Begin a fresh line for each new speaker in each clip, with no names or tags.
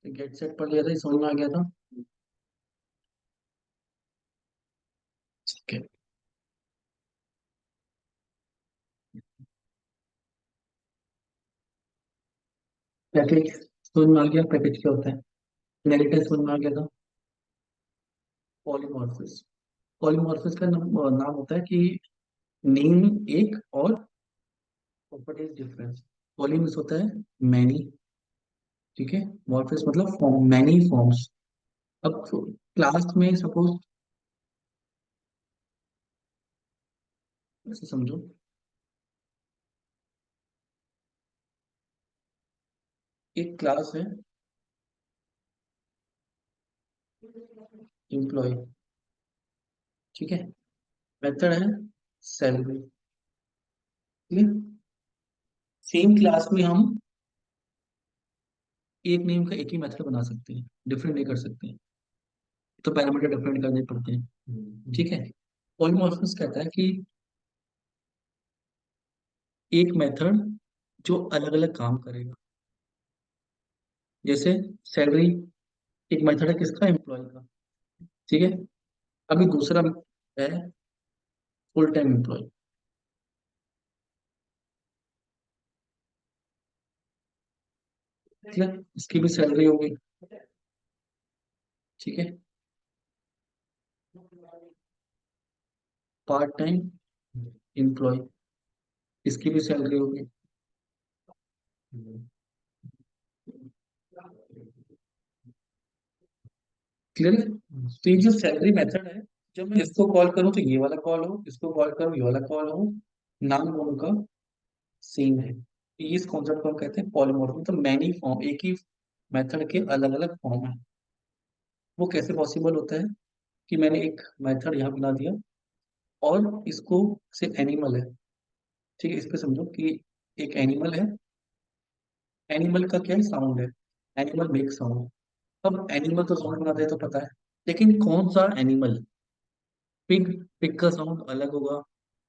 तो get set पढ़ लिया था, ये समझ में आ गया था। ठीक है। पैकेज समझ में आ गया, पैकेज क्या होता है। नेगेटिव समझ में आ गया था। पॉलीमॉर्फिस, पॉलीमॉर्फिस का नाम होता है कि नेम एक और प्रॉपर्टीज डिफरेंस। पॉलीमॉर्फिस होता है मैनी, ठीक है। मॉर्फिस मतलब फॉर्म, मैनी फॉर्म्स। अब क्लास में सपोज ऐसे समझो, एक क्लास है एम्प्लॉय, ठीक है। मेथड है सैलरी, ठीक है। सेम क्लास में हम एक नेम का एक ही मेथड बना सकते हैं, डिफरेंट नहीं कर सकते हैं। तो पैरामीटर डिफरेंट करने पड़ते हैं, ठीक है। पॉलीमॉर्फिज्म कहता है कि एक मेथड जो अलग अलग काम करेगा। जैसे सैलरी एक मेथड है किसका, एम्प्लॉय का, ठीक है। अभी दूसरा है फुल टाइम एम्प्लॉय, ठीक है। इसकी भी सैलरी होगी, ठीक है। पार्ट टाइम एम्प्लॉय, इसकी भी सैलरी होगी, क्लियर है। तो ये जो सैलरी मेथड है, जब मैं इसको कॉल करूं तो ये वाला कॉल हो, इसको कॉल करूं ये वाला कॉल हो, नाम दोनों का सेम है। तो इस कॉन्सेप्ट को हम कहते हैं पॉलीमॉर्फिज्म। तो मैनी फॉर्म, एक ही मेथड के अलग अलग फॉर्म है। वो कैसे पॉसिबल होता है कि मैंने एक मेथड यहाँ बना दिया और इसको से एनिमल है, ठीक है। इस पे समझो कि एक एनिमल है, एनिमल का क्या है, साउंड है। Animal make sound. अब एनिमल तो साउंड बनाते हैं तो पता है, लेकिन कौन सा एनिमल। पिग, पिग का साउंड अलग होगा।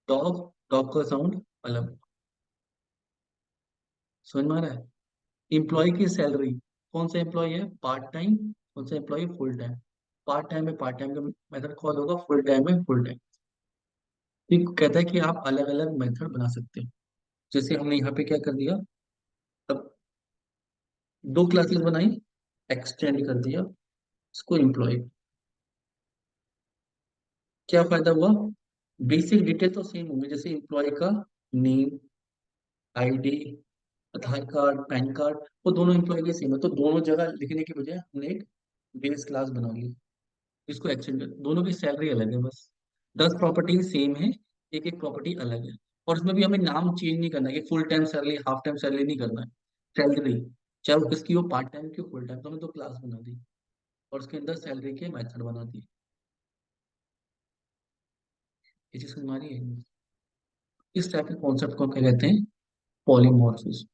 डॉग, डॉग का साउंड अलग। समझ में आ रहा है। एम्प्लॉय की सैलरी, कौन सा एम्प्लॉय है पार्ट टाइम, कौन सा employ full time. Part time में पार्ट टाइम का मेथड कॉल होगा, फुल टाइम में फुल टाइम। ठीक कहता है कि आप अलग अलग मेथड बना सकते हैं। जैसे हमने यहाँ पे क्या कर दिया, अब दो क्लासेस बनाई, एक्सटेंड कर दिया इसको एम्प्लॉय। क्या फायदा हुआ, बेसिक डिटेल तो सेम होंगे, जैसे एम्प्लॉय का नेम, आईडी, आधार कार्ड, पैन कार्ड, वो दोनों एम्प्लॉय के सेम है। तो दोनों जगह लिखने की बजाय हमने एक बेस क्लास बना ली, इसको एक्सटेंड कर, दोनों की सैलरी अलग है बस। 10 प्रॉपर्टी सेम है, एक एक प्रॉपर्टी अलग है। और इसमें भी हमें नाम चेंज नहीं करना है कि full time salary, half time salary नहीं करना है। सैलरी, चाहे वो किसकी हो, पार्ट टाइम की हो, फुल टाइम, तो हमने दो क्लास बना दी और उसके अंदर सैलरी के मेथड बना दिए। ये चीज समझ में आ रही है। इस टाइप के कॉन्सेप्ट को क्या कहते हैं, पॉलीमॉर्फिज्म।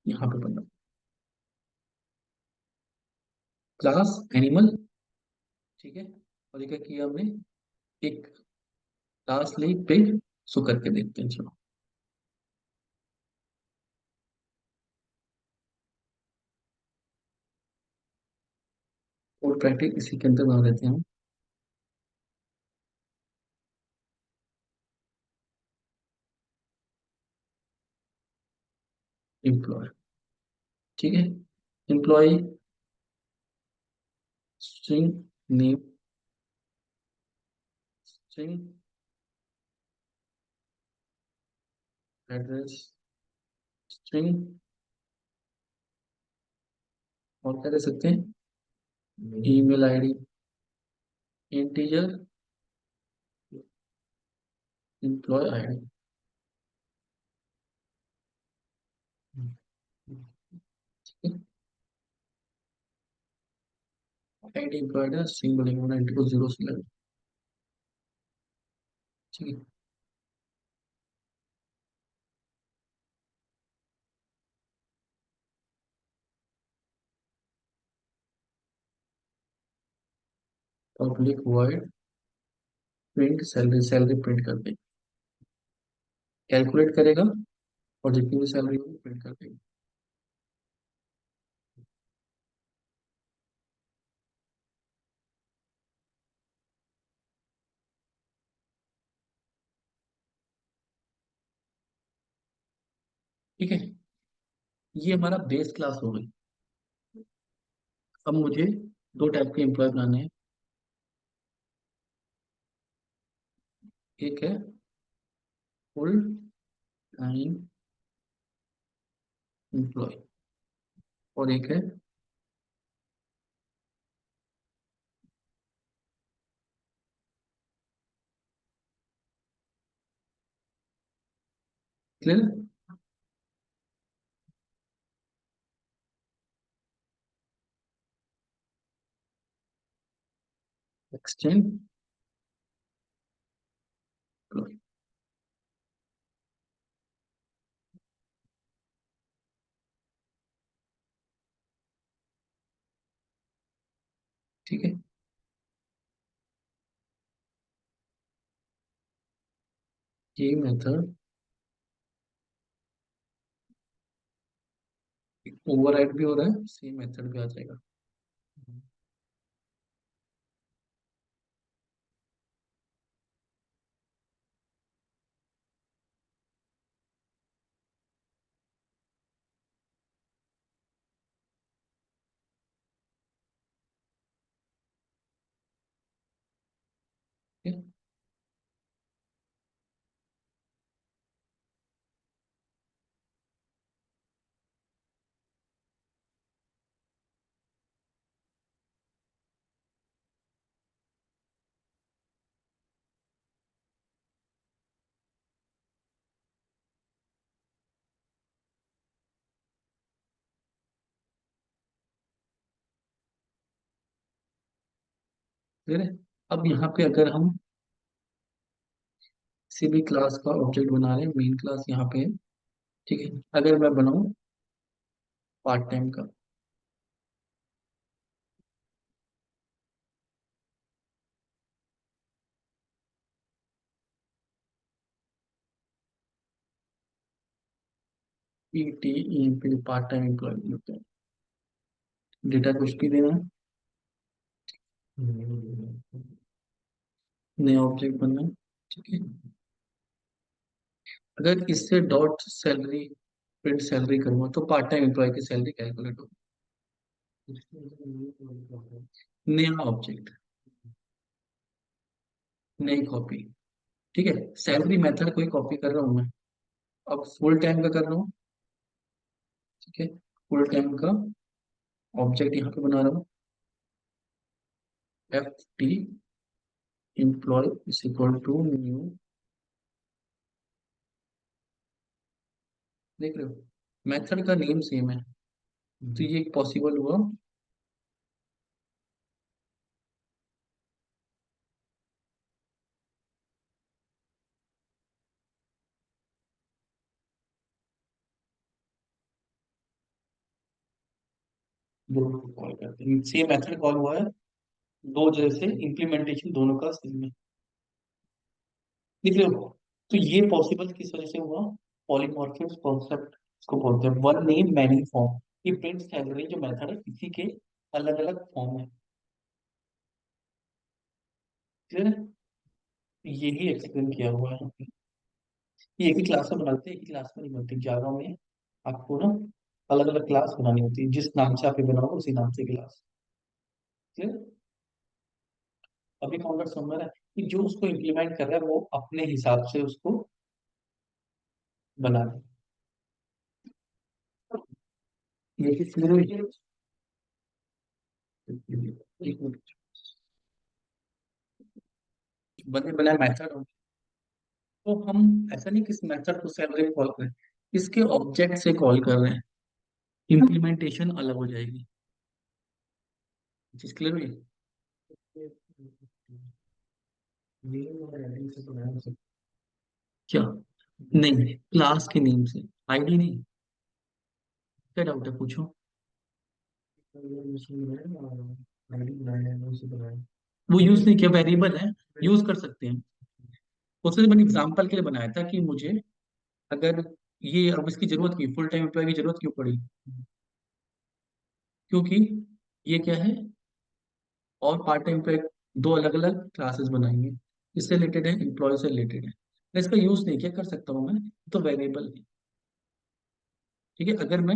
यहाँ पे बना क्लास एनिमल, ठीक है। और ये क्या किया हमने, एक क्लास ली पिग, सो करके देखते हैं चलो। और प्रैक्टिस इसी के अंदर बना लेते हैं हम। एम्प्लॉय, ठीक है। Employ string name, string address, string, और क्या दे सकते हैं, email ID, integer employ ID, ID employ ID string बनेगा, 90 को जीरो से लगे, ठीक है। Public void print salary, salary print कर देगा, कैलकुलेट करेगा और जितनी भी सैलरी होगी प्रिंट कर देगा। ठीक है, ये हमारा बेस क्लास हो गई। अब मुझे दो टाइप के एम्प्लॉय बनाने हैं। एक है फुल टाइम एम्प्लॉय और एक है क्लियर, एक्सटेंड एम्प्लॉय। ठीक है, ये मेथड ओवरराइड भी हो रहा है, सेम मेथड भी आ जाएगा। ठीक है, क्लियर है। अब यहाँ पे अगर हम किसी भी क्लास का ऑब्जेक्ट बना रहे हैं, मेन क्लास यहाँ पे है। ठीक है, अगर मैं बनाऊं पार्ट टाइम का, P T E P part time employ होता है, डेटा कुछ भी देना है, नया ऑब्जेक्ट बनना है। ठीक है, अगर इससे डॉट सैलरी प्रिंट सैलरी करूंगा तो पार्ट टाइम एम्प्लॉय की सैलरी कैलकुलेट होगी। नया ऑब्जेक्ट, नई कॉपी। ठीक है, सैलरी मेथड को ही कॉपी कर रहा हूँ मैं। अब फुल टाइम का कर रहा हूँ। ठीक है, फुल टाइम का ऑब्जेक्ट यहाँ पे बना रहा हूँ, F T employ is equal to new. देख रहे हो, मेथड का नेम सेम है, तो ये पॉसिबल हुआ। दोनों को कॉल करते हैं, सेम मेथड कॉल हुआ है, दो जैसे इम्प्लीमेंटेशन दोनों का सेम है। देख रहे हो, तो ये पॉसिबल किस वजह से हुआ, पॉलीमॉर्फिज्म कॉन्सेप्ट इसको बोलते हैं, वन नेम मैनी फॉर्म। ये प्रिंट सैलरी जो मेथड है इसी के अलग अलग फॉर्म है। क्लियर है, यही एक्सप्लेन किया हुआ है। ये एक ही क्लास में बनाते हैं, एक ही क्लास में नहीं बनती जावा में। आपको ना अलग अलग क्लास बनानी होती है, जिस नाम से आप ये बनाओगे उसी नाम से क्लास। क्लियर, अभी काउंटर समझ है कि जो उसको इम्प्लीमेंट कर रहा है वो अपने हिसाब से उसको बना दे। ये चीज क्लियर हुई? एक मिनट, बने बनाए मेथड, तो हम ऐसा नहीं कि इस मेथड को सैलरी कॉल करें, इसके ऑब्जेक्ट से कॉल कर रहे हैं, इम्प्लीमेंटेशन अलग हो जाएगी। चीज क्लियर हुई? क्या? नहीं, क्लास के नेम से, आईडी नहीं। क्या डाउट है, पूछो। वो यूज नहीं किया, वेरिएबल है, यूज कर सकते हैं। उससे मैंने एग्जांपल के लिए बनाया था कि मुझे अगर ये अब इसकी जरूरत की फुल टाइम एम्प्लॉय की जरूरत क्यों पड़ी, क्योंकि ये क्या है, और पार्ट टाइम पे दो अलग अलग क्लासेस बनाएंगे, इससे रिलेटेड है, एम्प्लॉय से रिलेटेड है। मैं इसका यूज नहीं किया, कर सकता हूँ मैं, तो वेरिएबल है। ठीक है, अगर मैं,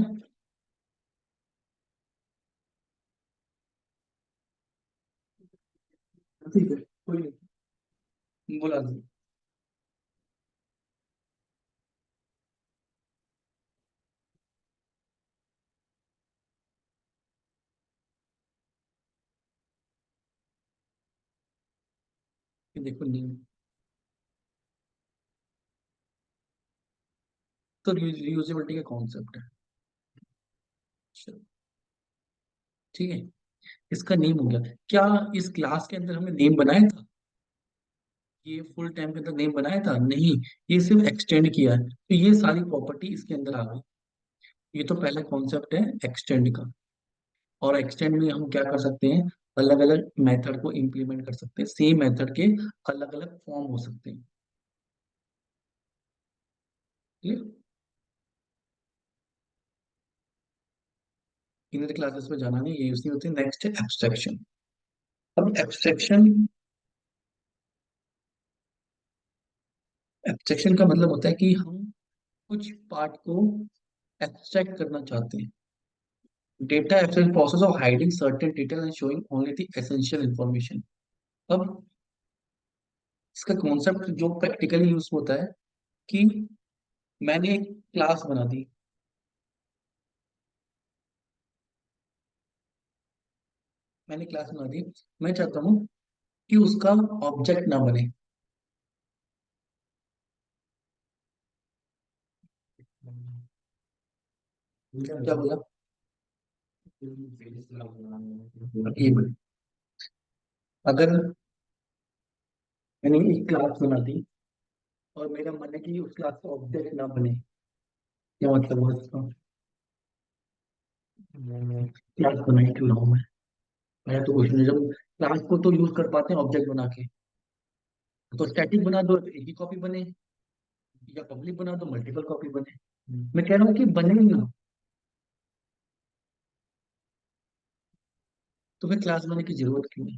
ठीक है कोई नहीं, बोला नहीं। ये देखो नहीं, तो रीयूजेबिलिटी का कॉन्सेप्ट है। चलो, ठीक है, इसका नेम हो गया। क्या इस क्लास के अंदर हमने नेम बनाया था? ये फुल टाइम के अंदर नेम बनाया था? नहीं, ये सिर्फ एक्सटेंड किया है, तो ये सारी प्रॉपर्टी इसके अंदर आ गई। ये तो पहला कॉन्सेप्ट है एक्सटेंड का। और एक्सटेंड में हम क्या कर सकते हैं, अलग अलग मेथड को इम्प्लीमेंट कर सकते हैं, सेम मेथड के अलग अलग फॉर्म हो सकते हैं। क्लियर? इन क्लासेस में जाना नहीं, ये यूज नहीं होती। नेक्स्ट है एब्स्ट्रैक्शन। अब एब्स्ट्रैक्शन, एब्स्ट्रैक्शन का मतलब होता है कि हम कुछ पार्ट को एब्स्ट्रैक्ट करना चाहते हैं। Data abstraction process of hiding certain detail and showing only the essential information. अब इसका कॉन्सेप्ट जो प्रैक्टिकली यूज होता है कि मैंने एक क्लास बना दी, मैंने क्लास बना दी, मैं चाहता हूँ कि उसका ऑब्जेक्ट ना बने। क्या बोला? ये बोला, अगर मैंने एक क्लास बना दी और मेरा मन है कि उस क्लास का ऑब्जेक्ट ना बने, क्या मतलब हुआ इसका? क्लास बनाई क्यों ना हूं मैं? मेरा तो क्वेश्चन है, जब क्लास को तो यूज कर पाते हैं ऑब्जेक्ट बना के, तो स्टैटिक बना दो तो एक ही कॉपी बने, या पब्लिक बना दो मल्टीपल कॉपी बने। मैं कह रहा हूँ कि बने ही ना, तो फिर क्लास बनाने की जरूरत क्यों है?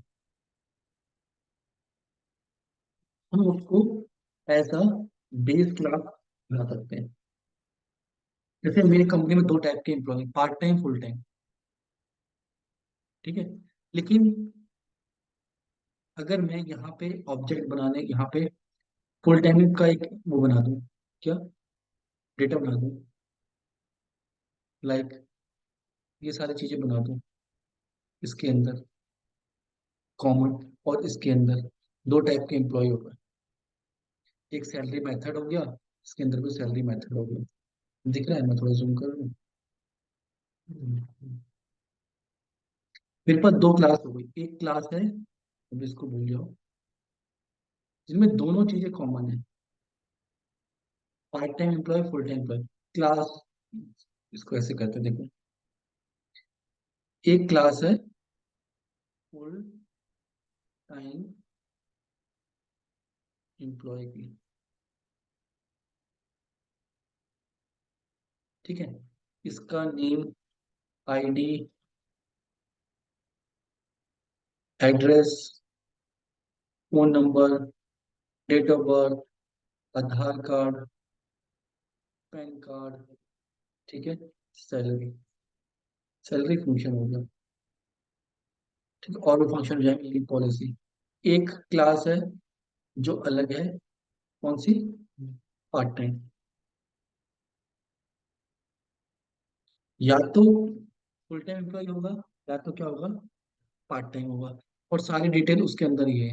हम उसको एज अ बेस क्लास बना सकते हैं। जैसे मेरी कंपनी में दो टाइप के employ, part time full time. ठीक है, लेकिन अगर मैं यहाँ पे ऑब्जेक्ट बनाने, यहाँ पे फुल टाइम का एक वो बना दूं, क्या, डेटा बना दूं, लाइक ये सारी चीजें बना दूं इसके अंदर, कॉमन, और इसके अंदर दो टाइप के एम्प्लॉय हो गए। एक सैलरी मेथड हो गया, इसके अंदर भी सैलरी मेथड हो गया। दिख रहा है? मैं थोड़ा जूम कर लूं। मेरे पास दो क्लास हो गई, एक क्लास है, अब इसको भूल जाओ, जिनमें दोनों चीजें कॉमन है, part time employ full time employ. Class, इसको ऐसे करते हैं, देखो, एक क्लास है फुल टाइम एम्प्लॉय की, ठीक है, इसका name, ID, address, phone number, date of birth, Aadhaar card, PAN card, ठीक है, सैलरी, सैलरी फंक्शन हो गया। ठीक है, और भी फंक्शन हो जाएंगे, लीव पॉलिसी। एक क्लास है जो अलग है, कौन सी, पार्ट टाइम। या तो फुल टाइम एम्प्लॉय होगा, या तो क्या होगा, पार्ट टाइम होगा, और सारी डिटेल उसके अंदर ही है।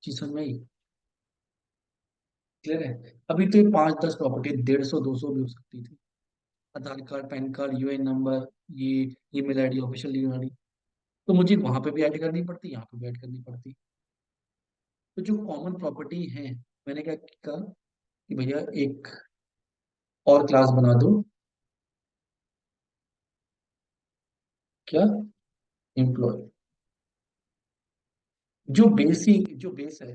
जी समझ में आई? क्लियर है? अभी तो ये 5-10 प्रॉपर्टी, 150-200 भी हो सकती थी। Aadhaar card, PAN card, UN number, ये email ID, official email ID, तो मुझे वहां पे भी ऐड करनी पड़ती, यहाँ पे भी ऐड करनी पड़ती। तो जो कॉमन प्रॉपर्टी है, मैंने क्या कहा कि भैया एक और क्लास बना दो, क्या, एम्प्लॉय। जो बेस है,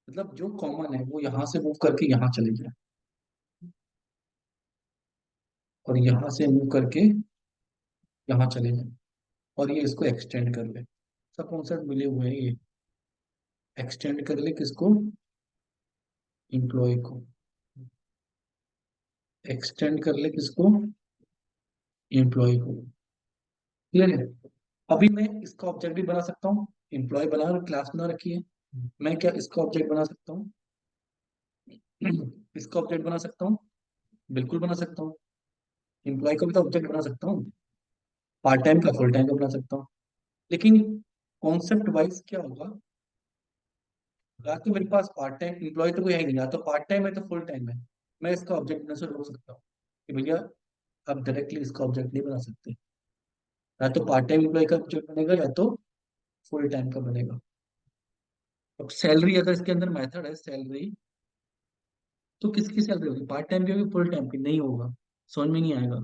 मतलब जो कॉमन है, वो यहाँ से मूव करके यहाँ चले जाए, और यहाँ से मूव करके यहाँ चले जाए, और ये इसको एक्सटेंड कर ले। सब कॉन्सेप्ट मिले हुए हैं ये। एक्सटेंड कर ले किसको, एम्प्लॉय को। एक्सटेंड कर ले किसको, एम्प्लॉय को। क्लियर है। अभी मैं इसका ऑब्जेक्ट भी बना सकता हूँ, एम्प्लॉय बना और क्लास बना रखी है। मैं क्या इसका ऑब्जेक्ट बना सकता हूँ, इसका ऑब्जेक्ट बना सकता हूँ, बिल्कुल बना सकता हूँ। एम्प्लॉय का भी तो ऑब्जेक्ट बना सकता हूँ, पार्ट टाइम का फुल टाइम का बना सकता हूँ। लेकिन कॉन्सेप्ट वाइज क्या होगा, या तो मेरे पास पार्ट टाइम एम्प्लॉय तो कोई है ही नहीं, या तो पार्ट टाइम है तो फुल टाइम है। मैं इसका ऑब्जेक्ट बनने से रोक सकता हूँ कि भैया आप डायरेक्टली इसका ऑब्जेक्ट नहीं बना सकते, या तो पार्ट टाइम एम्प्लॉय का ऑब्जेक्ट बनेगा या तो फुल टाइम का बनेगा। अब सैलरी, अगर इसके अंदर मेथड है सैलरी, तो किसकी सैलरी होगी, पार्ट टाइम की होगी फुल टाइम की, नहीं होगा, समझ में नहीं आएगा।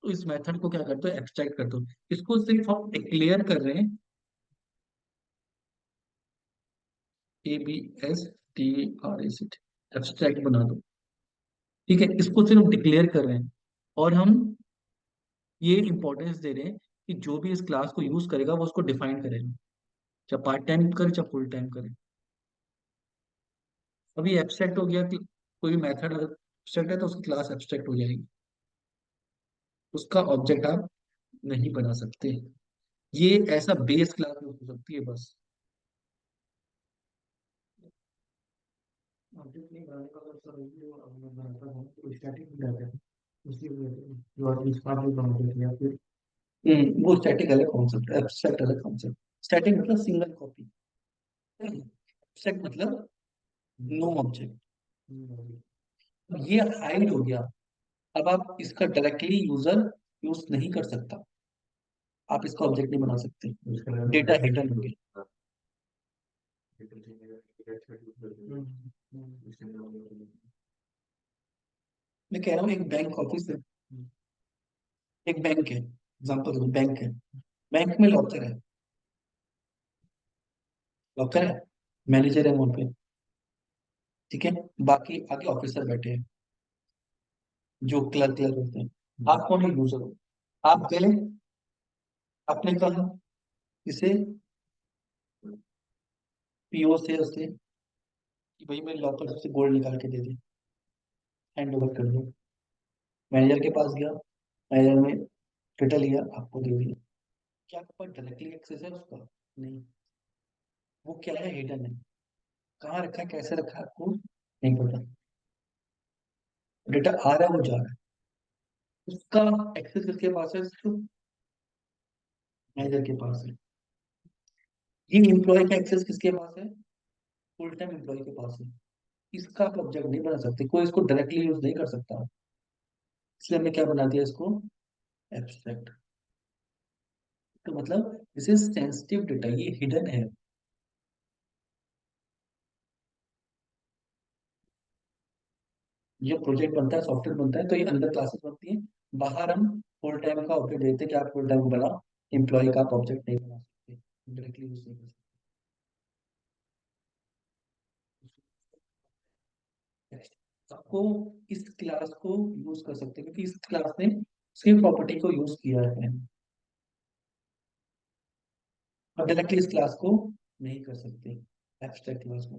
तो इस मेथड को क्या करते हो, एक्सट्रैक्ट करते हो। इसको सिर्फ हम क्लियर कर रहे हैं, ABSTRAC, एब्स्ट्रैक्ट बना दो। ठीक है, इसको सिर्फ डिक्लेयर कर रहे हैं, और हम ये इंपॉर्टेंस दे रहे हैं कि जो भी इस क्लास को यूज करेगा वो उसको डिफाइन करेगा, चाहे पार्ट टाइम करे चाहे फुल टाइम करे। अभी एब्स्ट्रैक्ट हो गया कि कोई मेथड अगर एब्स्ट्रैक्ट है तो उसकी क्लास एब्स्ट्रैक्ट हो जाएगी, उसका ऑब्जेक्ट आप नहीं बना सकते। ये ऐसा बेस क्लास में हो सकती है बस। ऑब्जेक्ट नहीं बनाने का मतलब है जो अब मैं बनाता हूँ तो स्टैटिक हो जाता है, इसलिए जो आप इस बात में बनाते थे या फिर वो स्टैटिक अलग कॉन्सेप्ट, एब्स्ट्रैक्ट अलग कॉन्सेप्ट। स्टैटिक मतलब सिंगल कॉपी, एब्स्ट्रैक्ट मतलब नो ऑब्जेक्ट। ये हाइड हो गया। अब आप इसका डायरेक्टली यूजर यूज नहीं कर सकता, आप इसका ऑब्जेक्ट नहीं बना सकते, डेटा हिडन हो गया। मैं कह रहा हूँ एक बैंक ऑफिस है, एक बैंक है, एग्जाम्पल बैंक है, बैंक में लॉकर है, लॉकर है, मैनेजर है वहां पे। ठीक है, बाकी आगे ऑफिसर बैठे हैं जो क्लर्क क्लर्क होते हैं। आप कौन है, यूजर हो। आप गए, आपने कहा इसे, पीओ से उससे कि भाई मैं लॉकर से गोल्ड निकाल के दे दे, हैंड ओवर कर दो। मैनेजर के पास गया, मैनेजर ने डेटा लिया आपको दे दिया। क्या आपके पास डायरेक्टली एक्सेस है उसका, नहीं। वो क्या है, हिडन है, कहाँ रखा है कैसे रखा है आपको नहीं पता। डेटा आ रहा है वो जा रहा है, उसका एक्सेस किसके पास है, सिर्फ मैनेजर के पास है। ये एम्प्लॉय का एक्सेस किसके पास है, फुल टाइम एम्प्लॉय के पास है। इसका आप ऑब्जेक्ट नहीं बना सकते, कोई इसको डायरेक्टली यूज नहीं कर सकता, इसलिए हमने क्या बना दिया इसको, एब्स्ट्रैक्ट। तो मतलब दिस इज सेंसिटिव डेटा, ये हिडन है। ये प्रोजेक्ट बनता है, सॉफ्टवेयर बनता है तो ये अंदर क्लासेस बनती हैं, बाहर हम फुल टाइम का ऑब्जेक्ट देते हैं कि आप फुल टाइम बनाओ, एम्प्लॉय का आप ऑब्जेक्ट नहीं बना सकते, डायरेक्टली यूज नहीं कर सकते। आपको इस क्लास को यूज कर सकते हैं क्योंकि इस क्लास ने उसकी प्रॉपर्टी को यूज किया है, और डायरेक्टली इस क्लास को नहीं कर सकते, एब्स्ट्रैक्ट क्लास को।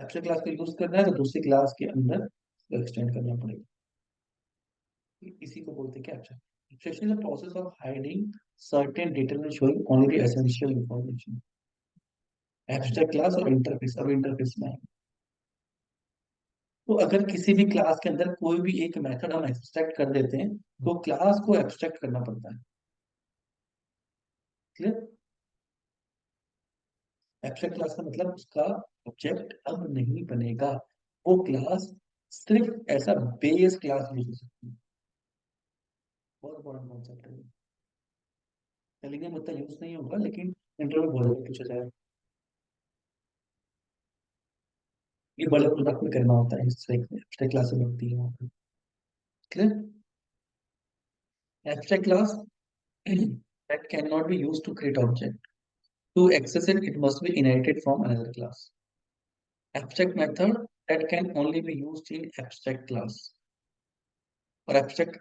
एब्स्ट्रैक्ट क्लास को यूज करना है तो दूसरी क्लास के अंदर एक्सटेंड करना पड़ेगा। इसी को बोलते हैं क्या, abstract. Abstraction is the process of hiding certain detail and showing only the essential information. Abstract class और इंटरफेस, अब इंटरफेस में तो अगर किसी भी क्लास के अंदर कोई भी एक मेथड हम एक्सट्रैक्ट कर देते हैं तो क्लास को एब्स्ट्रैक्ट करना पड़ता है। क्लियर। एब्स्ट्रैक्ट क्लास का मतलब उसका ऑब्जेक्ट अब नहीं बनेगा, वो क्लास सिर्फ ऐसा बेस क्लास यूज हो सकती है। बहुत बड़ा कॉन्सेप्ट है, चलेंगे मतलब यूज नहीं होगा लेकिन इंटरव्यू बहुत पूछा जाएगा। ये बड़े प्रोडक्ट में करना होता है, इससे एब्स्ट्रैक्ट क्लास बनती है वहाँ पे। Clear. Abstract class that cannot be used to create object. To access it, it must be inherited from another class. Abstract method that can only be used in abstract class. और abstract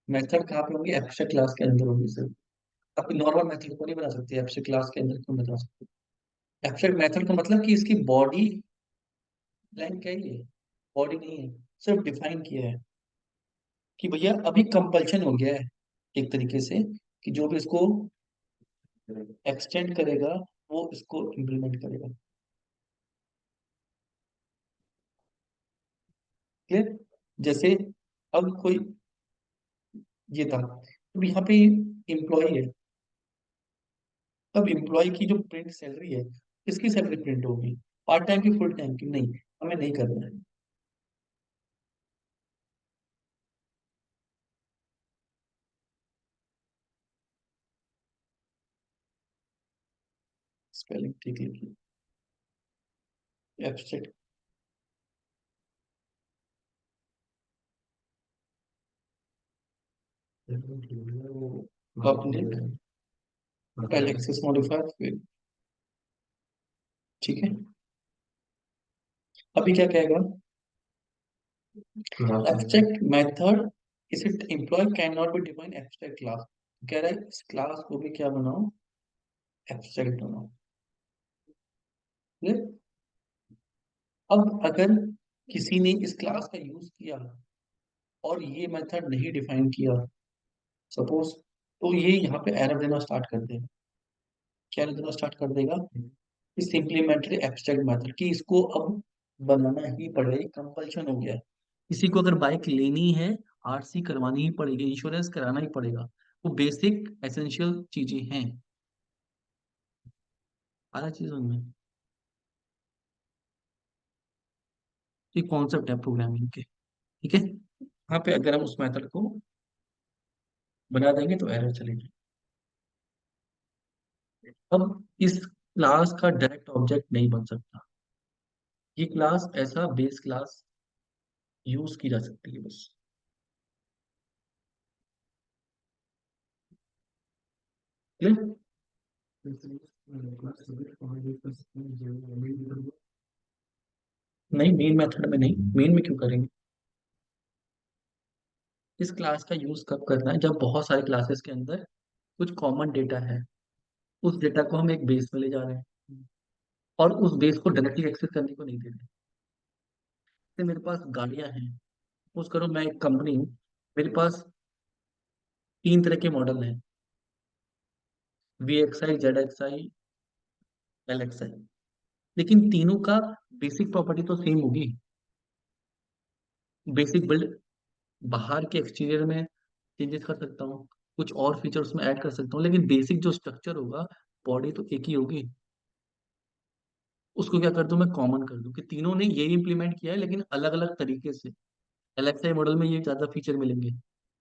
method कहाँ पे होंगी, abstract class के अंदर होगी sir. आप normal method को नहीं बना सकते, एब्स्ट्रैक्ट क्लास के अंदर क्यों बता सकते? एब्स्ट्रैक्ट मेथड का मतलब कि इसकी बॉडी लाइन क्या ही है, बॉडी नहीं है, सिर्फ डिफाइन किया है कि भैया अभी कंपल्शन हो गया है एक तरीके से, कि जो भी इसको एक्सटेंड करेगा वो इसको इम्प्लीमेंट करेगा। क्लियर? जैसे अब कोई ये था, अब यहाँ पे एम्प्लॉय है, तब एम्प्लॉय की जो प्रिंट सैलरी है, किसकी सैलरी प्रिंट होगी? पार्ट टाइम की, फुल टाइम की? नहीं, हमें नहीं करना है। स्पेलिंग ठीक लिखिए, एब्स्ट्रैक्ट पब्लिक एलेक्सिस मॉडिफायर फिर, ठीक है। अभी क्या कहेगा? Abstract method is it employ can not be define abstract class, कह रहा है इस क्लास को भी क्या बनाओ, एब्स्ट्रैक्ट बनाओ। Clear? अब अगर किसी ने इस क्लास का यूज किया और ये मेथड नहीं डिफाइन किया सपोज, तो ये यहाँ पे एरर देना स्टार्ट कर देगा। क्या देना स्टार्ट कर देगा? इस इम्प्लीमेंटेड एब्स्ट्रैक्ट मेथड की इसको अब बनाना ही पड़ेगा, कंपल्शन हो गया है। किसी को अगर बाइक लेनी है, आरसी करवानी ही पड़ेगी, इंश्योरेंस कराना ही पड़ेगा। वो बेसिक एसेंशियल चीजें हैं। सारा चीज उनमें, ये कॉन्सेप्ट है प्रोग्रामिंग के, ठीक है। यहाँ पे अगर हम उस मेथड को बना देंगे तो एरर चलेगी। अब इस क्लास का डायरेक्ट ऑब्जेक्ट नहीं बन सकता, ये क्लास ऐसा बेस क्लास यूज की जा सकती है बस। क्लियर? नहीं, मेन मेथड में नहीं, मेन में क्यों करेंगे? इस क्लास का यूज कब करना है? जब बहुत सारे क्लासेस के अंदर कुछ कॉमन डेटा है, उस डेटा को हम एक बेस में ले जा रहे हैं और उस बेस को डायरेक्टली एक्सेस करने को नहीं दे रहे। जैसे मेरे पास गाड़ियां हैं, सपोज करो मैं एक कंपनी हूँ, मेरे पास 3 तरह के मॉडल हैं, VXI, ZXI, LXI, लेकिन तीनों का बेसिक प्रॉपर्टी तो सेम होगी। बेसिक बिल्ड, बाहर के एक्सटीरियर में चेंजेस कर सकता हूँ, कुछ और फीचर उसमें ऐड कर सकता हूँ, लेकिन बेसिक जो स्ट्रक्चर होगा, बॉडी तो एक ही होगी। उसको क्या कर दूं, मैं कॉमन कर दूं कि तीनों ने यही इंप्लीमेंट किया है लेकिन अलग अलग तरीके से। LXI मॉडल में ये ज्यादा फीचर मिलेंगे,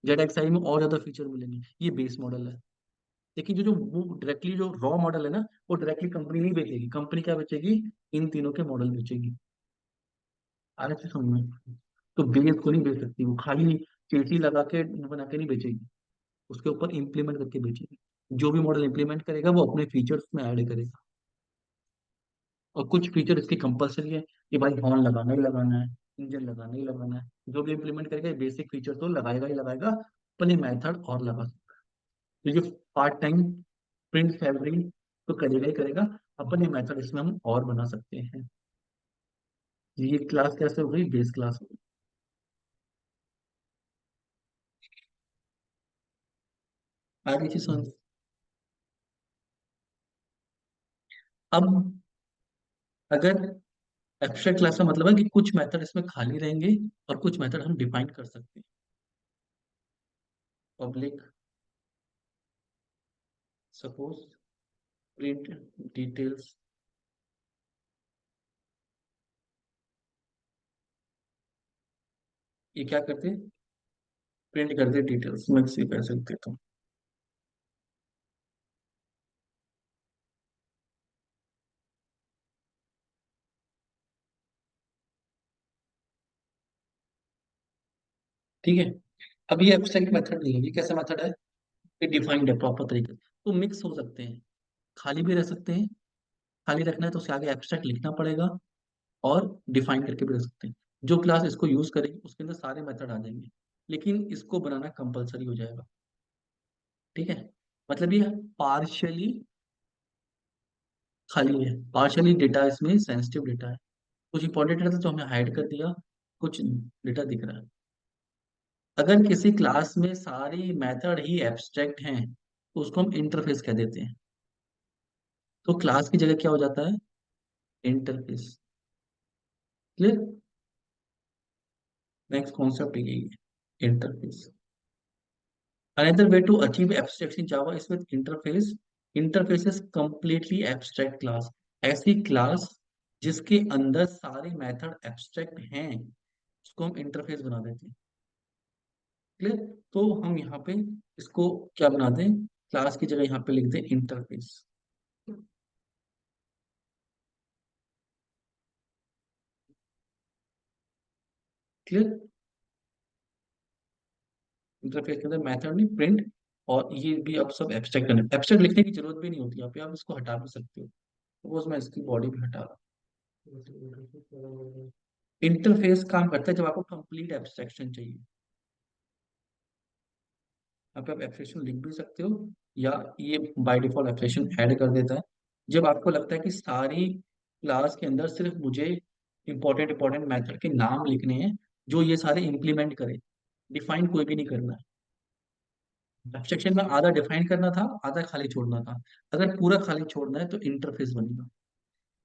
ZXI में और ज्यादा फीचर मिलेंगे, ये बेस मॉडल है। लेकिन जो जो वो डायरेक्टली जो रॉ मॉडल है ना, वो डायरेक्टली कंपनी नहीं बेचेगी, कंपनी क्या बेचेगी? इन तीनों के मॉडल बेचेगी। आगे से समझ में? तो बेस को नहीं बेच सकती वो, खाली चेसी लगा के बना के नहीं बेचेगी, उसके ऊपर इम्प्लीमेंट करके बेचेगी। जो भी मॉडल इम्प्लीमेंट करेगा वो अपने फीचर्स में ऐड करेगा। और कुछ फीचर इसके कंपलसरी है कि भाई हॉर्न लगाना ही लगाना है, इंजन लगाना ही लगाना है। जो भी इम्प्लीमेंट करेगा बेसिक फीचर तो लगाएगा ही लगाएगा, अपने मेथड और लगा सकता है। तो ये पार्ट टाइम प्रिंट सैलरी तो करेगा ही करेगा, अपने मेथड इसमें हम और बना सकते हैं। ये क्लास कैसे हो गई? बेस क्लास हो गई। आगे चीज सुन। अब अगर एब्स्ट्रैक्ट क्लास का मतलब है कि कुछ मेथड इसमें खाली रहेंगे और कुछ मेथड हम डिफाइन कर सकते हैं। पब्लिक सपोज प्रिंट डिटेल्स, ये क्या करते हैं? प्रिंट कर दे डिटेल्स, मैं इसी कह सकते तो। ठीक है। अब ये एब्स्ट्रैक्ट मेथड नहीं है, ये कैसा मेथड है? ये डिफाइंड है प्रॉपर तरीके से। तो मिक्स हो सकते हैं, खाली भी रह सकते हैं, खाली रखना है तो उसके आगे एब्स्ट्रैक्ट लिखना पड़ेगा, और डिफाइन करके भी रख सकते हैं। जो क्लास इसको यूज करेगी उसके अंदर सारे मेथड आ जाएंगे, लेकिन इसको बनाना कंपलसरी हो जाएगा। ठीक है, मतलब ये पार्शियली खाली है, पार्शियली डेटा इसमें सेंसिटिव डेटा है। कुछ इंपॉर्टेंट डेटा था जो हमने हाइड कर दिया, कुछ डेटा दिख रहा है। अगर किसी क्लास में सारी मेथड ही एब्स्ट्रैक्ट हैं तो उसको हम इंटरफेस कह देते हैं। तो क्लास की जगह क्या हो जाता है? इंटरफेस। क्लियर? नेक्स्ट कॉन्सेप्ट यही है, interface. Another way to achieve abstraction in Java is with interface. Interface is completely abstract class. ऐसी क्लास जिसके अंदर सारे मेथड एब्स्ट्रैक्ट हैं उसको हम इंटरफेस बना देते हैं। क्लियर? तो हम यहाँ पे इसको क्या बना दें, क्लास की जगह यहाँ पे लिख दें इंटरफेस। क्लियर? इंटरफेस के अंदर मेथड नहीं, प्रिंट। और ये भी अब सब एब्स्ट्रैक्ट करना, एब्स्ट्रैक्ट लिखने की जरूरत भी नहीं होती यहाँ पे, आप इसको हटा भी सकते हो। सपोज मैं इसकी बॉडी भी हटा रहा हूँ। इंटरफेस काम करता है जब आपको कंप्लीट एब्स्ट्रैक्शन चाहिए। यहाँ पे आप एब्स्ट्रैक्शन लिख भी सकते हो, या ये बाय डिफॉल्ट एब्स्ट्रैक्शन ऐड कर देता है। जब आपको लगता है कि सारी क्लास के अंदर सिर्फ मुझे इंपॉर्टेंट इंपॉर्टेंट मेथड के नाम लिखने हैं जो ये सारे इंप्लीमेंट करे, डिफाइन कोई भी नहीं करना है। एब्स्ट्रैक्शन में आधा डिफाइन करना था, आधा खाली छोड़ना था। अगर पूरा खाली छोड़ना है तो इंटरफेस बनेगा।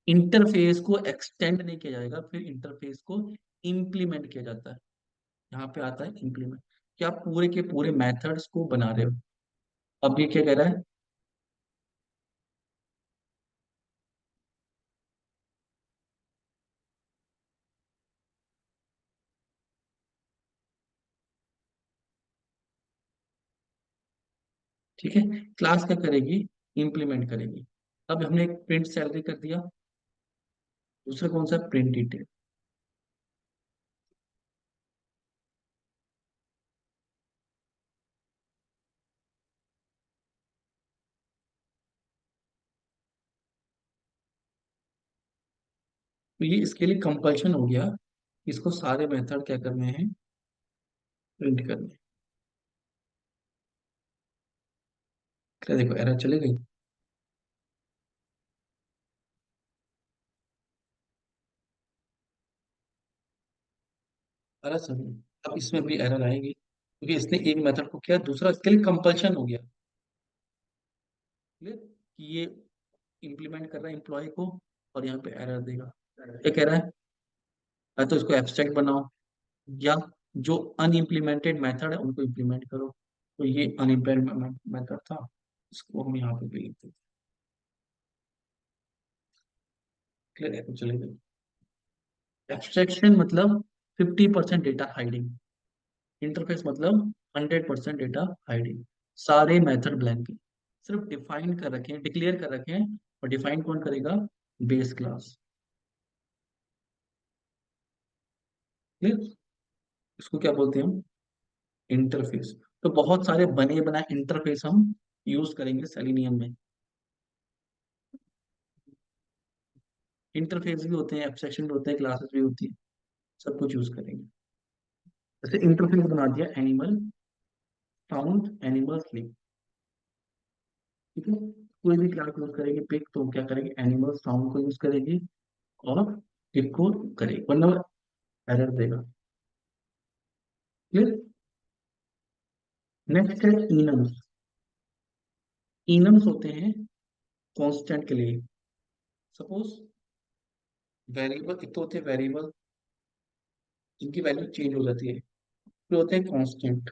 इंटरफेस को एक्सटेंड नहीं किया जाएगा, फिर इंटरफेस को इम्प्लीमेंट किया जाता है। यहाँ पे आता है इम्प्लीमेंट, कि आप पूरे के पूरे मेथड्स को बना रहे हो। अब ये क्या कह रहा है? ठीक है, क्लास क्या करेगी? इम्प्लीमेंट करेगी। अब हमने एक प्रिंट सैलरी कर दिया, दूसरा कौन सा? Print detail. तो ये इसके लिए कंपल्शन हो गया, इसको सारे मेथड क्या करने हैं? प्रिंट करने हैं। क्या देखो एरर चले गई? एरर सर, अब इसमें भी एरर आएगी क्योंकि इसने एक मेथड को किया, दूसरा इसके लिए कंपल्शन हो गया। क्लियर? कि ये इम्प्लीमेंट कर रहा है एम्प्लॉय को, और यहाँ पे एरर देगा। क्या कह रहा है? या तो इसको एब्स्ट्रैक्ट बनाओ, या जो अनइम्प्लीमेंटेड मेथड है उनको इम्प्लीमेंट करो। तो ये अनइम्प्लीमेंटेड मेथड था, इसको हम यहाँ पे भी लिख देते हैं। क्लियर है? तो चलेगा। एब्स्ट्रैक्शन मतलब 50% डेटा हाइडिंग, इंटरफेस मतलब 100% डेटा हाइडिंग। सारे मेथड ब्लैंक है, सिर्फ डिफाइन कर रखे हैं, डिक्लेयर कर रखे हैं। और डिफाइन कौन करेगा? Base class. क्लियर? इसको क्या बोलते हैं हम? इंटरफेस। तो बहुत सारे बने बनाए इंटरफेस हम यूज करेंगे सेलिनियम में। इंटरफेस भी होते हैं, एब्स्ट्रैक्शन भी होते हैं, क्लासेस भी होती है, सब कुछ यूज करेंगे। जैसे इंटरफेस बना दिया एनिमल साउंड, एनिमल स्लीप। ठीक है, कोई भी क्लास यूज करेगी पिक तो क्या करेगी? एनिमल साउंड को यूज करेगी, और पिक को करेगी, वरना एरर देगा। क्लियर? नेक्स्ट है इनम्स। इनम्स होते हैं कांस्टेंट के लिए। सपोज वेरिएबल, एक तो होते हैं वेरिएबल जिनकी वैल्यू चेंज हो जाती है, फिर होते हैं कांस्टेंट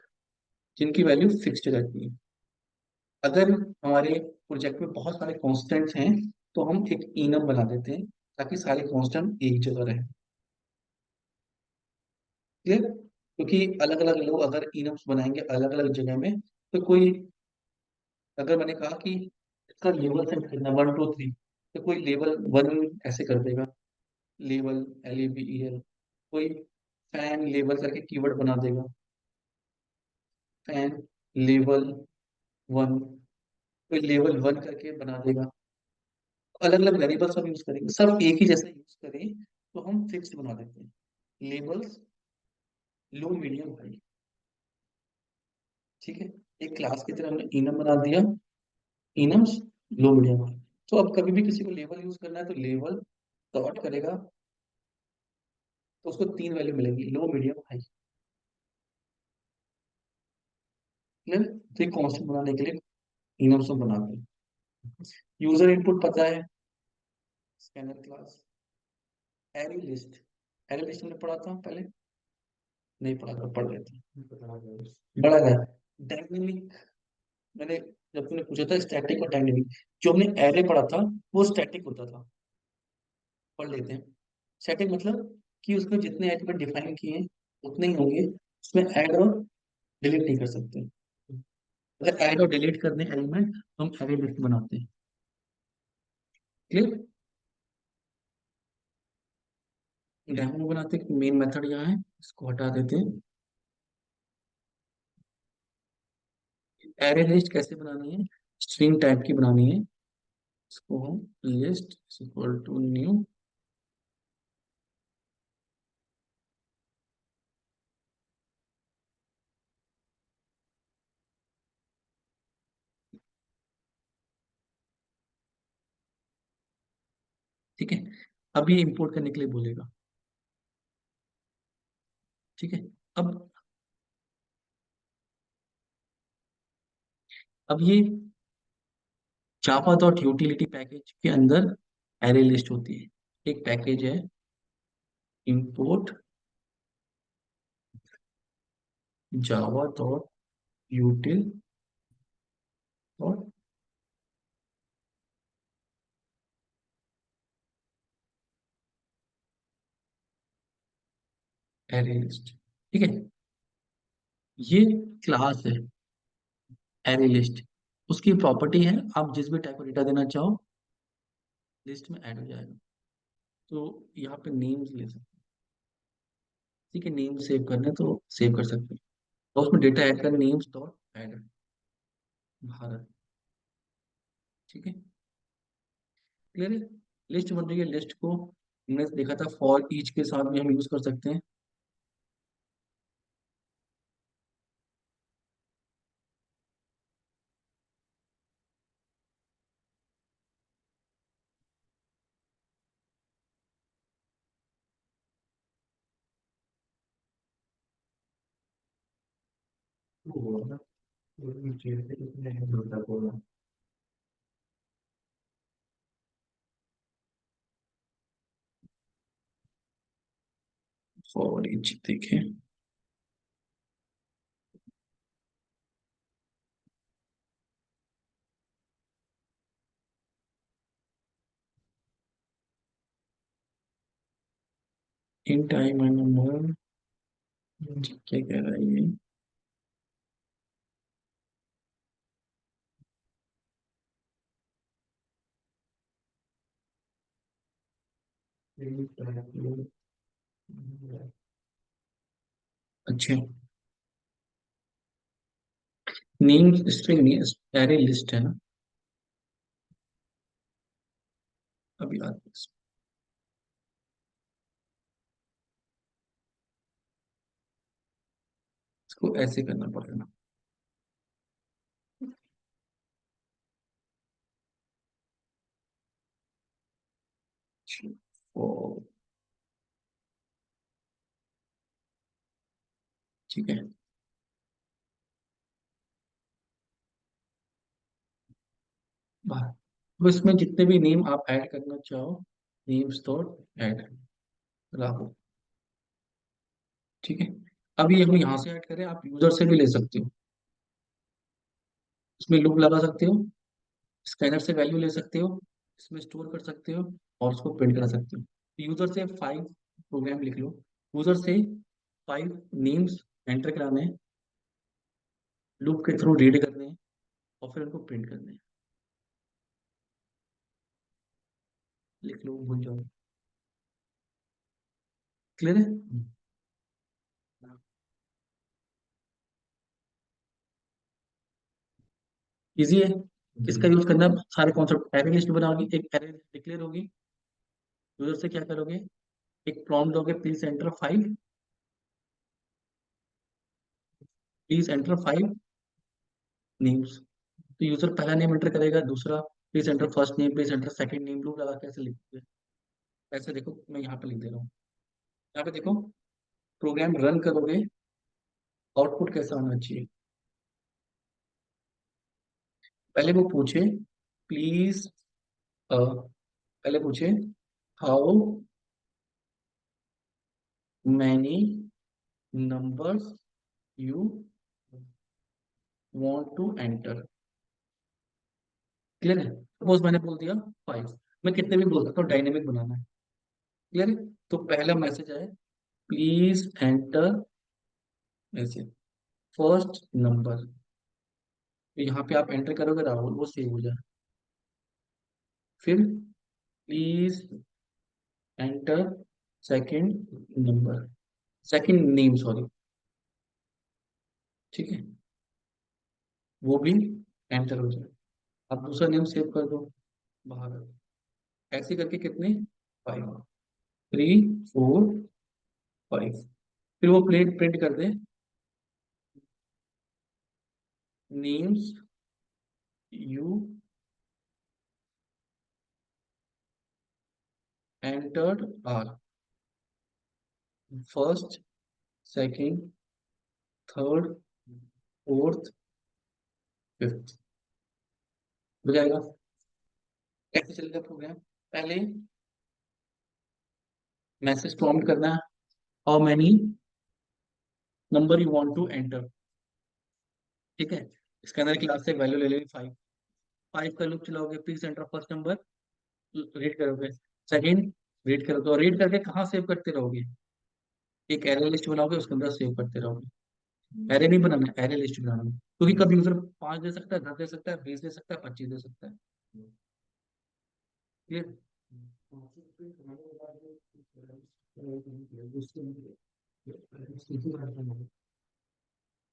जिनकी वैल्यू फिक्स्ड रहती है। अगर हमारे प्रोजेक्ट में बहुत सारे कांस्टेंट्स हैं तो हम एक इनम बना देते हैं ताकि सारे कांस्टेंट एक जगह रहें। क्लियर? क्योंकि अलग अलग लोग अगर इनम्स बनाएंगे अलग अलग जगह में, तो कोई, अगर मैंने कहा कि इसका लेवल सेट करना 1 2 3, तो कोई लेवल 1 ऐसे कर देगा, लेवल LAVEL। कोई फैन लेवल करके कीवर्ड बना देगा, फैन लेवल 1। कोई लेवल 1 करके बना देगा। अलग अलग वेरिएबल्स हम यूज करेंगे, सब एक ही जैसा यूज करें तो हम फिक्स्ड बना देते हैं। लेबल्स लो मीडियम हाई। ठीक है, एक क्लास की तरह हमने इनम बना दिया, इनम्स, लो मीडियम हाई। तो अब कभी भी किसी को लेवल यूज करना है तो लेवल डॉट करेगा, तो उसको तीन वैल्यू मिलेंगी, लो मीडियम हाई। क्लियर? तो ये कॉन्स्टेंट बनाने के लिए इनम्स को बनाते हैं। यूजर इनपुट पता है, scanner class, array list. Array list हमने पढ़ा था पहले, नहीं पढ़ा था, पढ़ लेते हैं। बड़ा है डायनेमिक। मैंने, जब तुमने पूछा था स्टैटिक और डायनेमिक, जो हमने एरे पढ़ा था वो स्टैटिक होता था। पढ़ लेते हैं। स्टैटिक मतलब कि उसमें जितने एलिमेंट डिफाइन किए हैं उतने ही होंगे, उसमें ऐड और डिलीट नहीं कर सकते। अगर ऐड और डिलीट करने एलिमेंट तो हम एरे लिस्ट बनाते हैं। क्लियर? डेमो बनाते हैं, मेन मेथड यहाँ है, इसको हटा देते हैं। एरे लिस्ट कैसे बनानी है, स्ट्रिंग टाइप की बनानी है। इसको हम लिस्ट इक्वल टू न्यू, ठीक है। अब ये इंपोर्ट करने के लिए बोलेगा, ठीक है। अब अब ये जावा डॉट यूटिलिटी पैकेज के अंदर एरे लिस्ट होती है। एक पैकेज है import Java dot यूटिल dot array list, ठीक है। ये क्लास है एरे लिस्ट, उसकी प्रॉपर्टी है आप जिस भी टाइप का डेटा देना चाहो लिस्ट में ऐड हो जाएगा। तो यहाँ पे नेम्स ले सकते हैं, ठीक है। नेम सेव करना है तो सेव कर सकते हैं, तो उसमें डेटा ऐड कर नेम्स डॉट ऐड भारत, ठीक है। क्लियर है? लिस्ट बन रही है, लिस्ट को हमने देखा था फॉर ईच के साथ भी हम यूज कर सकते हैं। फॉर ईच देखें, इन टाइम एंड नंबर, क्या कह रहा है ये, अच्छा। नेम स्ट्रिंग नहीं, एरे लिस्ट है ना। अभी आते हैं इसको ऐसे करना पड़ेगा। ओ, ठीक है। बाहर, तो इसमें जितने भी नेम आप ऐड करना चाहो, नेम्स डॉट ऐड लागू, ठीक है। अभी हम यहाँ से ऐड करें, आप यूजर से भी ले सकते हो, इसमें लूप लगा सकते हो, स्कैनर से वैल्यू ले सकते हो, इसमें स्टोर कर सकते हो और उसको प्रिंट करा सकते हो। यूजर से 5 प्रोग्राम लिख लो, यूजर से 5 नेम्स एंटर कराने हैं, लूप के थ्रू रीड करने हैं और फिर उनको प्रिंट करने हैं। लिख लो, भूल जाओ। क्लियर है? इजी है। इसका यूज करना, सारे कॉन्सेप्ट, एरे लिस्ट बनाओगी, एक एरे डिक्लेयर होगी, यूजर से क्या करोगे, एक प्रॉम्प्ट दोगे, प्लीज एंटर 5 नेम्स, तो यूजर पहला नेम एंटर करेगा, दूसरा please enter first name, please enter second name, loop लगा के ऐसे लिखते हैं। ऐसे देखो मैं यहाँ पे लिख दे रहा हूँ। यहाँ पे देखो, प्रोग्राम रन करोगे, आउटपुट कैसा होना चाहिए। पहले वो पूछे प्लीज, पहले पूछे how many numbers you want to enter. Clear है? सपोज मैंने बोल दिया 5, मैं कितने भी बोल सकता हूँ, डायनेमिक बनाना है। क्लियर है? तो पहला मैसेज है प्लीज एंटर ऐसे फर्स्ट नंबर। तो यहाँ पे आप एंटर करोगे राहुल, वो सेव हो जाए। फिर please enter second number, second name sorry. ठीक है, वो भी एंटर हो जाए। आप दूसरा नेम सेव कर दो, बाहर। ऐसे करके कितने, 5, 3, 4, 5। फिर वो प्लेट प्रिंट कर दे names you entered are first, second, third, fourth, fifth. हो जाएगा। कैसे चलेगा प्रोग्राम? पहले मैसेज प्रॉम्प्ट करना है, how many number you want to enter. ठीक है, इसके अंदर क्लास से वैल्यू ले लेगी 5। 5 का लूप चलाओगे, please enter first number, read करोगे। सेकंड, रीड करोगे, और रीड करके कहाँ सेव करते रहोगे, एक एरे लिस्ट बनाओगे, उसके अंदर सेव करते रहोगे। एरे नहीं बनाना, एरे लिस्ट बनाना है। क्योंकि कभी यूजर 5 दे सकता है, 10 दे सकता है, 20 दे सकता है, 25 दे सकता है। ये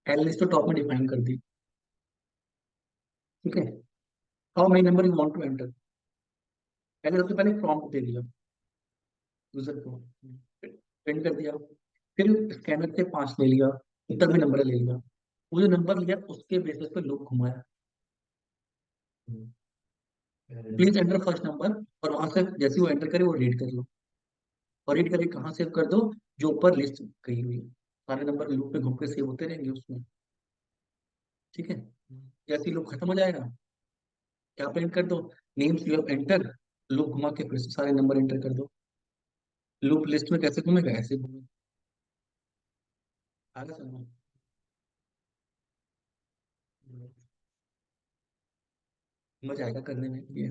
एरे लिस्ट तो टॉप में डिफाइन कर दी। ठीक है, how many number you want to enter, पहले सबसे पहले प्रॉम्प्ट दे दिया यूजर को, प्रिंट कर दिया। फिर स्कैनर से 5 ले लिया, उत्तर में नंबर ले लिया, वो जो नंबर लिया उसके बेसिस पे लूप घुमाया, प्लीज एंटर फर्स्ट नंबर, और वहां से जैसे वो एंटर करे वो रीड कर लो, और रीड करके कहाँ सेव कर दो, जो ऊपर लिस्ट गई हुई है, सारे नंबर लूप में घूम के सेव होते रहेंगे उसमें। ठीक है, जैसे ही लूप खत्म हो जाएगा, क्या प्रिंट कर दो, names you have enter, loop घुमा के फिर से सारे नंबर एंटर कर दो। लूप लिस्ट में कैसे घूमेगा, ऐसे घूमेगा। आगे समझ, मजा आएगा करने में ये।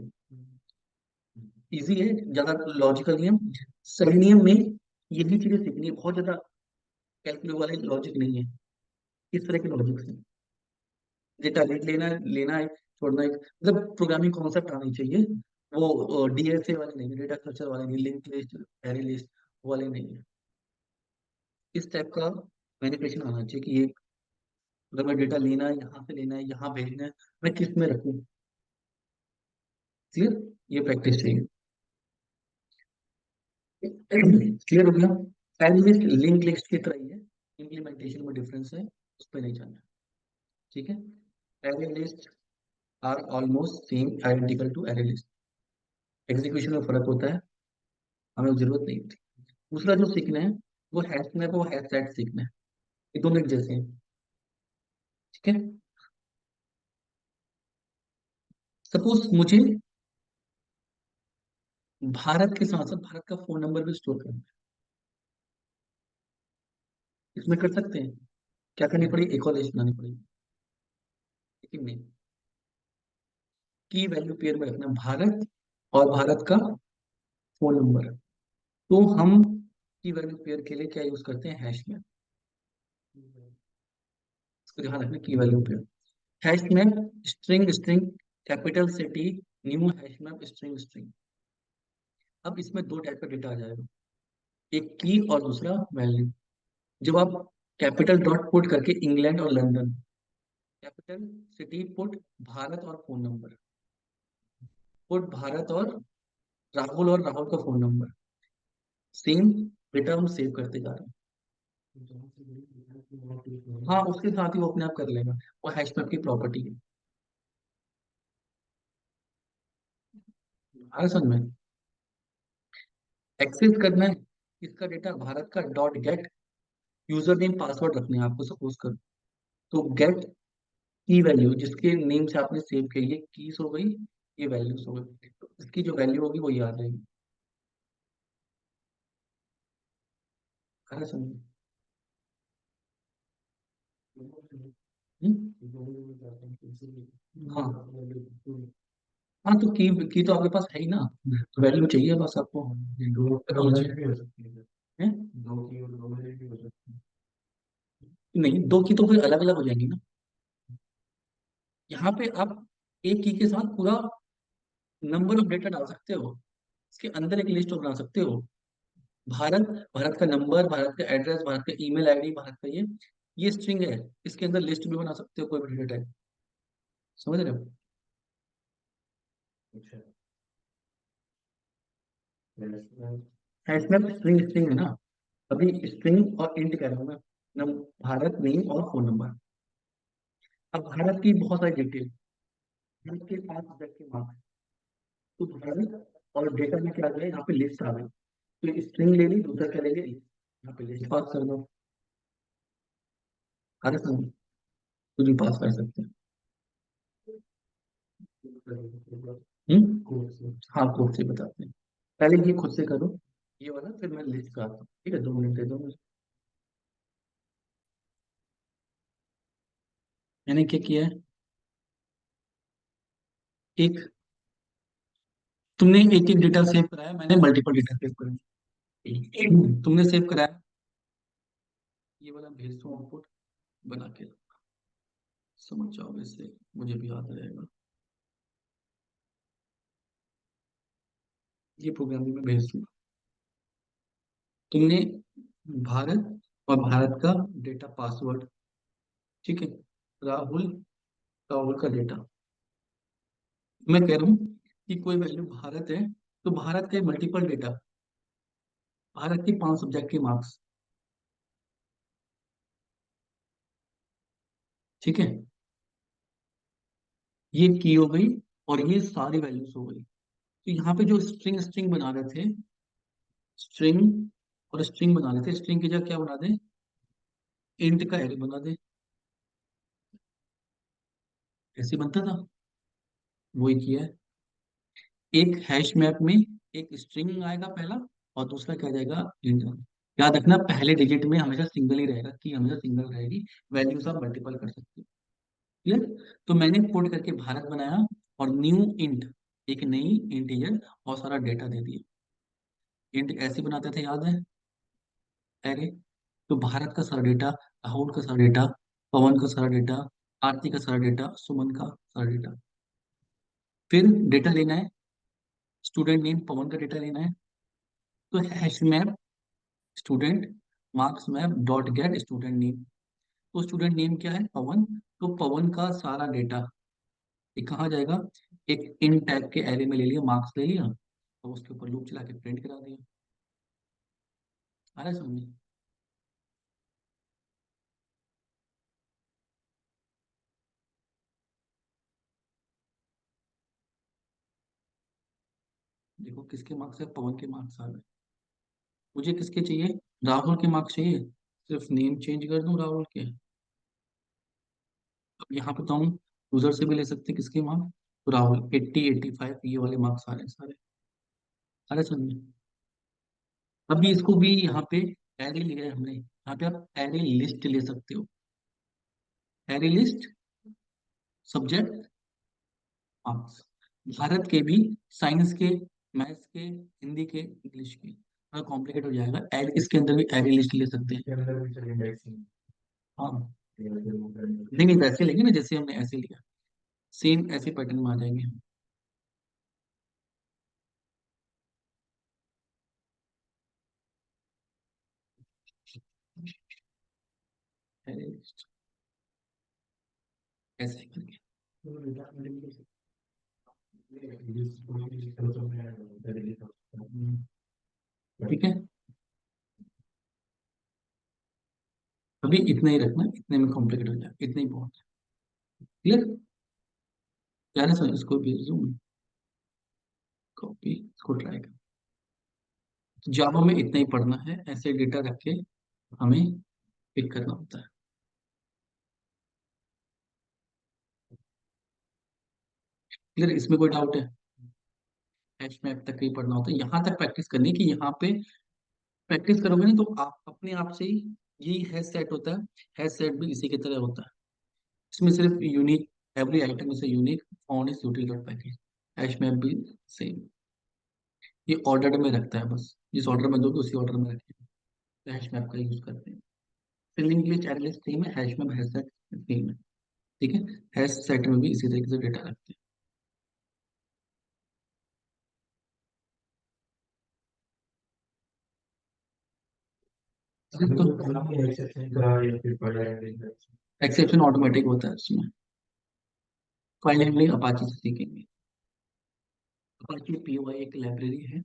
इजी है, ज्यादा लॉजिकल नियम, सही नियम में यही चीजें सीखनी है, बहुत ज्यादा कैलकुलेट वाले लॉजिक नहीं है, इस तरह के लॉजिक से। डेटा रीड लेना है, लेना है, छोड़ना है, मतलब प्रोग्रामिंग कॉन्सेप्ट आनी चाहिए। वो डीएसए वाले नहीं, डेटा स्ट्रक्चर वाले नहीं, लिंक लिस्ट, एरे लिस्ट वाले नहीं है। इस टाइप का मैनिपुलेशन आना चाहिए कि ये, अगर मैं डेटा लेना है, यहाँ से लेना है, यहाँ भेजना है, मैं किस में रखूँ। क्लियर? ये प्रैक्टिस चाहिए। क्लियर हो गया? एरे लिस्ट लिंक लिस्ट की तरह ही है, इम्प्लीमेंटेशन में डिफरेंस है, उस पर नहीं जाना। ठीक है, array list are almost same, identical to array list. Execution में फर्क होता है, हमें जरूरत नहीं होती। दूसरा जो सीखना है वो हैश मैप, वो हैश सेट सीखना है, ये दोनों एक जैसे हैं। ठीक है, सपोज मुझे भारत के साथ साथ भारत का फोन नंबर भी स्टोर करना है, इसमें कर सकते हैं। क्या करनी पड़ेगी, एक और लिस्ट बनानी पड़ेगी, लेकिन नहीं, की वैल्यू पेयर में रखना भारत और भारत का फोन नंबर। तो हम की वैल्यू पेयर के लिए क्या यूज करते हैं, हैश मैप। इसको ध्यान रखना, की value pair, hash map, string string, capital city, new hash map, string string. अब इसमें दो टाइप का डेटा आ जाएगा, एक की और दूसरा वैल्यू। जब आप कैपिटल डॉट पुट करके इंग्लैंड और London, capital city put Bharat और फोन नंबर, पुट भारत और राहुल का फोन नंबर, सेम डेटा हम सेव करते जा रहे हैं। हाँ, उसके साथ ही वो अपने आप कर लेगा, वो हैश मैप की प्रॉपर्टी है। आ समझ में? एक्सेस करना है इसका डेटा भारत का, dot gate, user name password रखने हैं आपको, सपोज कर। तो गेट की वैल्यू जिसके नेम से आपने सेव की, ये कीज हो गई, ये वैल्यूज हो गई, तो इसकी जो वैल्यू होगी वो याद रहेगी। है समझ? हाँ हाँ, तो की तो आपके पास है ही ना, तो वैल्यू चाहिए बस आपको। हैं? नहीं, दो की तो फिर अलग अलग हो जाएंगी ना। यहाँ पे आप एक की के साथ पूरा नंबर ऑफ डेटा डाल सकते हो, इसके अंदर एक लिस्ट बना सकते हो। भारत, भारत का नंबर, भारत का एड्रेस, भारत का ईमेल आईडी, भारत का ये स्ट्रिंग है। इसके अंदर लिस्ट भी बना सकते हो, कोई भी डेटा है। समझ रहे हो? इसमें स्ट्रिंग स्ट्रिंग है ना, अभी स्ट्रिंग और इंट कह रहा हूँ मैं। भारत नेम और फोन नंबर। अब भारत की बहुत सारी डिटेल, भारत के 5 सब्जेक्ट के मार्क्स, तो भारत और डेटा में क्या आ गया, यहाँ पे लिस्ट आ गई। तो स्ट्रिंग ले ली, दूसरा क्या ले लिया, यहाँ पे लिस्ट पास कर दो। अरे समझ, कुछ भी पास कर सकते हैं। हाँ, कोड से बताते हैं। पहले ये खुद से करो, ये वाला, फिर मैं लिस्ट का आता हूँ। ठीक है, 2 मिनट दे दो मुझे। मैंने क्या किया है, एक, तुमने एक एक डेटा सेव कराया, मैंने मल्टीपल डेटा सेव कराया। तुमने सेव कराया, ये वाला भेज दो आउटपुट बना के, समझ जाओगे इससे, मुझे भी याद रहेगा। ये प्रोग्रामिंग में भेज दूंगा। तुमने भारत और भारत का डेटा पासवर्ड, ठीक है, राहुल, राहुल का डेटा, मैं कह रहा हूँ कि कोई वैल्यू भारत है, तो भारत के मल्टीपल डेटा, भारत के 5 सब्जेक्ट के मार्क्स, ठीक है, ये की हो गई, और ये सारी वैल्यूज हो गई। तो यहाँ पे जो स्ट्रिंग स्ट्रिंग बना रहे थे, स्ट्रिंग और स्ट्रिंग बना रहे थे, स्ट्रिंग की जगह क्या बना दे, इंट का एरे बना दे। ऐसे बनता था, वही किया है। एक हैश मैप में एक स्ट्रिंग आएगा पहला, और दूसरा क्या जाएगा, इंट। याद रखना, पहले डिजिट में हमेशा सिंगल ही रहेगा, की हमेशा सिंगल रहेगी, वैल्यूज आप मल्टीपल कर सकते हो। क्लियर? तो मैंने कोड करके भारत बनाया, और न्यू इंट, एक नई इंटीजर और सारा डेटा दे दिया। इंट ऐसे बनाते थे, याद है, एरे। तो भारत का सारा डेटा, राहुल का सारा डेटा, पवन का सारा डेटा, आरती का सारा डेटा, सुमन का सारा डेटा। फिर डेटा लेना है, स्टूडेंट नेम पवन का डेटा लेना है, तो hash map student marks map dot gate student name. तो स्टूडेंट नेम क्या है, पवन, तो पवन का सारा डेटा ये कहाँ जाएगा, एक इन टैग के एरे में ले लिया, मार्क्स ले लिया, तो उसके ऊपर लूप चला के प्रिंट करा दिया। आ रहा है समझ? देखो किसके मार्क्स है, पवन के मार्क्स आ गए। मुझे किसके चाहिए, राहुल के मार्क्स चाहिए, सिर्फ नेम चेंज कर दूं राहुल के। अब यहाँ पे तो हम यूजर से भी ले सकते हैं किसके मार्क्स, तो राहुल 80 85 ये वाले मार्क्स आ रहे हैं सारे। आ रहे समझ? अभी इसको भी यहाँ पे एरे लिया है हमने, यहाँ पे आप एरे लिस्ट ले सकते हो, array list subject marks. Bharat के भी, साइंस के, मैथ्स के, हिंदी के, इंग्लिश के, थोड़ा कॉम्प्लिकेट हो जाएगा, एरे इसके अंदर भी एरे लिस्ट ले सकते हैं। हाँ, नहीं नहीं, वैसे लेंगे ना जैसे हमने ऐसे लिया, सेम ऐसे पैटर्न में आ जाएंगे हम। एरे लिस्ट ऐसे करके। ठीक है, अभी इतना ही रखना, इतने में कॉम्प्लिकेट हो जाए, इतना ही बहुत है। क्लियर? क्या है सर, इसको भेज दूँ? कॉपी, इसको ट्राई कर। जावा में इतना ही पढ़ना है, ऐसे डेटा रख के हमें पिक करना होता है। क्लियर, इसमें कोई डाउट है? हैश मैप तक ही पढ़ना होता है, यहाँ तक प्रैक्टिस करनी है कि यहाँ पे प्रैक्टिस करोगे ना तो आप अपने आप से ही, यही हैश सेट होता है। हैश सेट भी इसी की तरह होता है। इसमें सिर्फ unique, every item is unique found is यूटिल dot package. Hash map भी सेम, ये ऑर्डर में रखता है बस, जिस ऑर्डर में दोगे उसी ऑर्डर में रखेगा। हैश मैप का यूज करते हैं। फिलिंग के लिए चैनल सेम है, hash map hash set same है। ठीक है, हैश सेट में भी इसी तरीके से डेटा रखते हैं। तो एक्सेप्शन ऑटोमेटिक होता है उसमें। फाइल हैंडलिंग अपाची से सीखेंगे। अपाची पीओआई एक लाइब्रेरी है,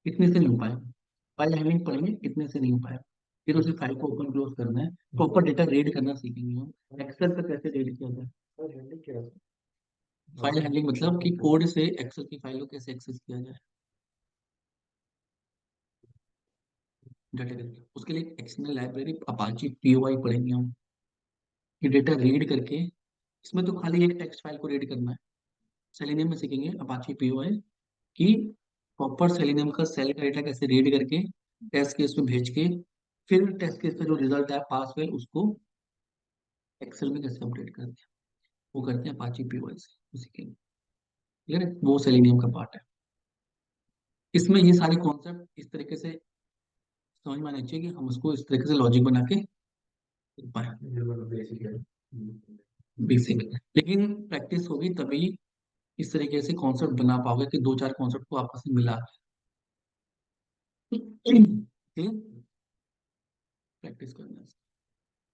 इतने से नहीं हो पाएगा। फाइल हैंडलिंग पढ़ेंगे, इतने से नहीं हो पाएगा। फिर उसी फाइल को ओपन क्लोज करना है, प्रॉपर डेटा रीड करना सीखेंगे हम। एक्सेल पर कैसे रीड किया जाए। फाइल हैंडलिंग मतलब कि कोड से एक्सेल की फाइल को कैसे एक्सेस किया जाए, डाटा करके। उसके लिए एक्सटर्नल लाइब्रेरी अपाची पीओआई पढ़ेंगे हम, ये डेटा रीड करके। इसमें तो खाली एक टेक्स्ट फाइल को रीड करना है। सेलेनियम में सीखेंगे अपाची पीओआई कि प्रॉपर सेलेनियम का सेल का डेटा कैसे रीड करके टेस्ट केस में भेज के, फिर टेस्ट केस का जो रिजल्ट है पास फेल उसको एक्सेल में कैसे अपडेट करते हैं, वो करते हैं अपाची पीओआई से, वो सीखेंगे। क्लियर है, वो सेलेनियम का पार्ट है। इसमें ये सारे कॉन्सेप्ट इस तरीके से समझ में आने चाहिए कि हम उसको इस तरीके से लॉजिक बना के पाए। बेसिक, लेकिन प्रैक्टिस होगी तभी इस तरीके से कॉन्सेप्ट बना पाओगे कि दो चार कॉन्सेप्ट को आपस में मिला के। प्रैक्टिस करना है।